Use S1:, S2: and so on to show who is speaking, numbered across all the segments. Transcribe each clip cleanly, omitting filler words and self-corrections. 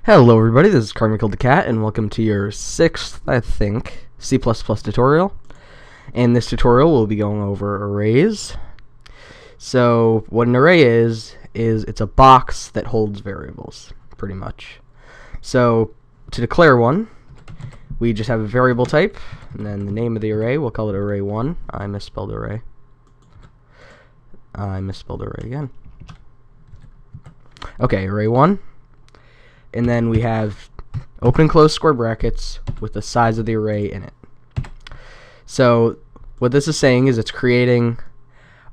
S1: Hello everybody, this is Carmichael the Cat, and welcome to your 6th, I think, C++ tutorial. In this tutorial, we'll be going over arrays. So, what an array is it's a box that holds variables, pretty much. So, to declare one, we just have a variable type, and then the name of the array, we'll call it array1. I misspelled array again. Okay, array1. And then we have open and close square brackets with the size of the array in it. So what this is saying is it's creating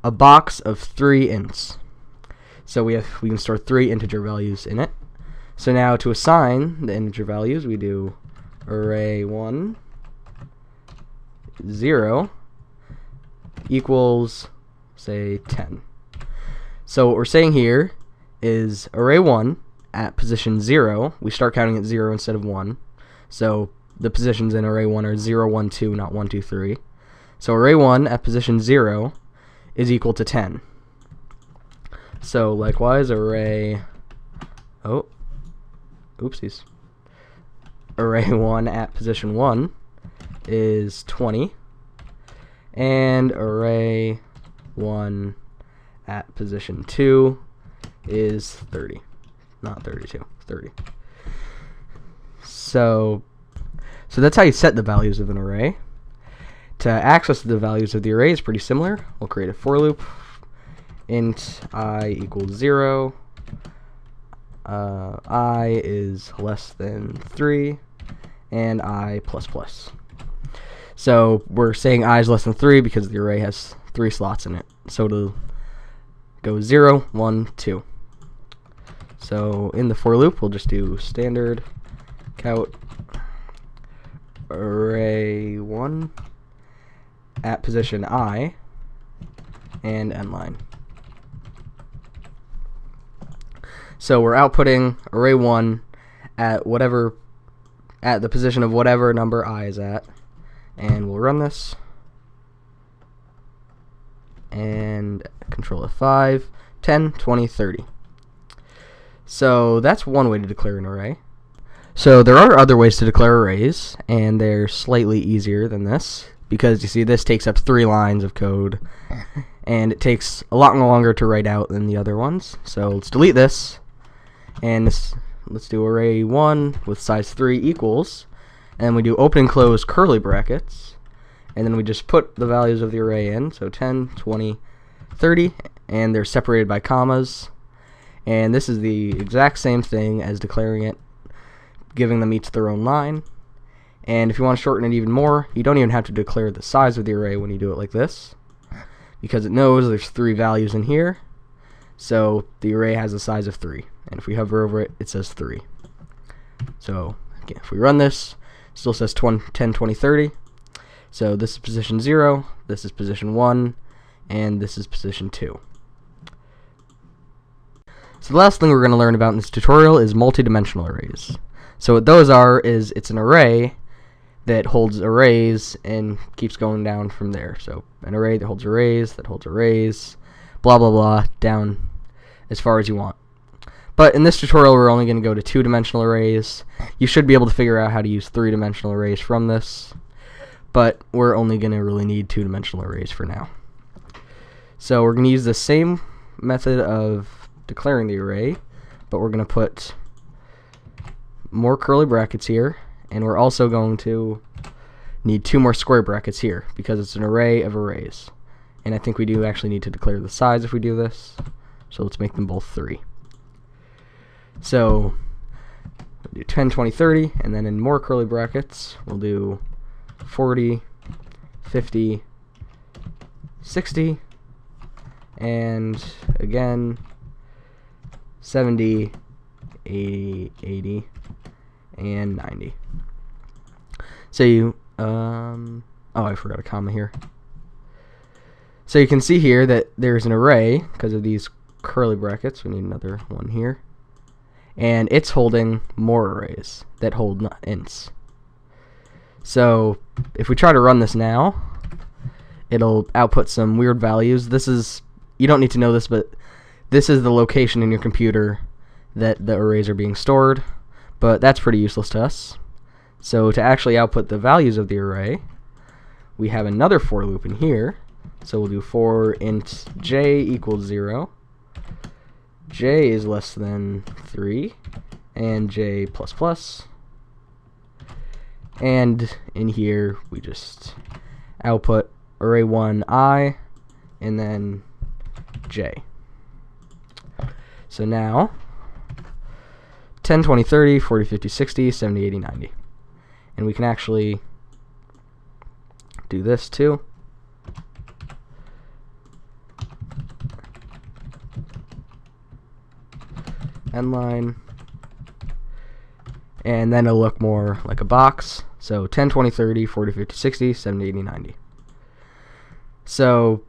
S1: a box of 3 ints. So we can store 3 integer values in it. So now to assign the integer values, we do array1 0 equals, say, 10. So what we're saying here is array1 at position 0, we start counting at 0 instead of 1. So the positions in array 1 are 0, 1, 2, not 1, 2, 3. So array 1 at position 0 is equal to 10. So likewise, array 1 at position 1 is 20. And array 1 at position 2 is 30. Not 32, 30. So that's how you set the values of an array. To access the values of the array is pretty similar. We'll create a for loop. Int I equals 0. I is less than 3. And I plus plus. So we're saying I is less than 3 because the array has 3 slots in it. So it'll go 0, 1, 2. So in the for loop, we'll just do standard count array1 at position I and end line. So we're outputting array1 at the position of whatever number I is at, and we'll run this and control F5, 10, 20, 30. So that's one way to declare an array. So there are other ways to declare arrays, and they're slightly easier than this, because you see this takes up 3 lines of code, and it takes a lot longer to write out than the other ones. So let's delete this, and let's do array1 with size 3 equals, and we do open and close curly brackets, and then we just put the values of the array in, so 10, 20, 30, and they're separated by commas. And this is the exact same thing as declaring it, giving them each their own line. And if you want to shorten it even more, you don't even have to declare the size of the array when you do it like this, because it knows there's 3 values in here, so the array has a size of 3. And if we hover over it, it says 3. So again, if we run this, it still says 10, 20, 30. So this is position 0, this is position 1, and this is position 2. So the last thing we're going to learn about in this tutorial is multidimensional arrays. So what those are is it's an array that holds arrays and keeps going down from there. So an array that holds arrays, blah blah blah, down as far as you want. But in this tutorial we're only going to go to 2-dimensional arrays. You should be able to figure out how to use 3-dimensional arrays from this, but we're only going to really need 2-dimensional arrays for now. So we're going to use the same method of declaring the array, but we're going to put more curly brackets here, and we're also going to need 2 more square brackets here because it's an array of arrays. And I think we do actually need to declare the size if we do this, so let's make them both 3. So we'll do 10, 20, 30, and then in more curly brackets we'll do 40, 50, 60, and again 70, 80, and 90. So you, oh, I forgot a comma here. So you can see here that there's an array because of these curly brackets. We need another one here. And it's holding more arrays that hold ints. So if we try to run this now, it'll output some weird values. You don't need to know this, but this is the location in your computer that the arrays are being stored. but that's pretty useless to us. So to actually output the values of the array, we have another for loop in here. So we'll do for int j equals 0, j is less than 3, and j plus plus. And in here we just output array1 I and then j. So now 10, 20, 30, 40, 50, 60, 70, 80, 90. And we can actually do this too. End line. And then it'll look more like a box. So 10, 20, 30, 40, 50, 60, 70, 80, 90. So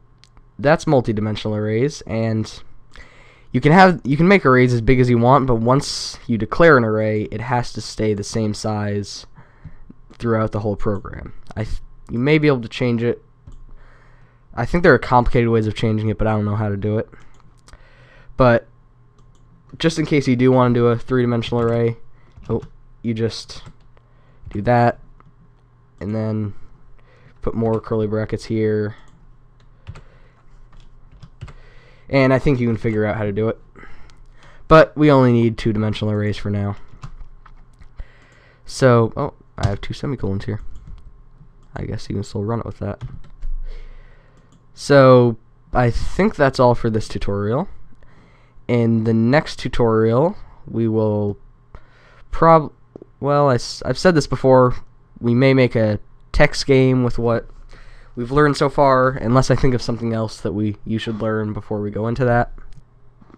S1: that's multi-dimensional arrays, and you can make arrays as big as you want, but once you declare an array, it has to stay the same size throughout the whole program. You may be able to change it. I think there are complicated ways of changing it, but I don't know how to do it. But just in case you do want to do a three-dimensional array, you just do that, and then put more curly brackets here. And I think you can figure out how to do it. But we only need two-dimensional arrays for now. So, I have two semicolons here. I guess you can still run it with that. So, I think that's all for this tutorial. In the next tutorial, we will I've said this before, we may make a text game with what we've learned so far, unless I think of something else that you should learn before we go into that.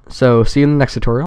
S1: So, see you in the next tutorial.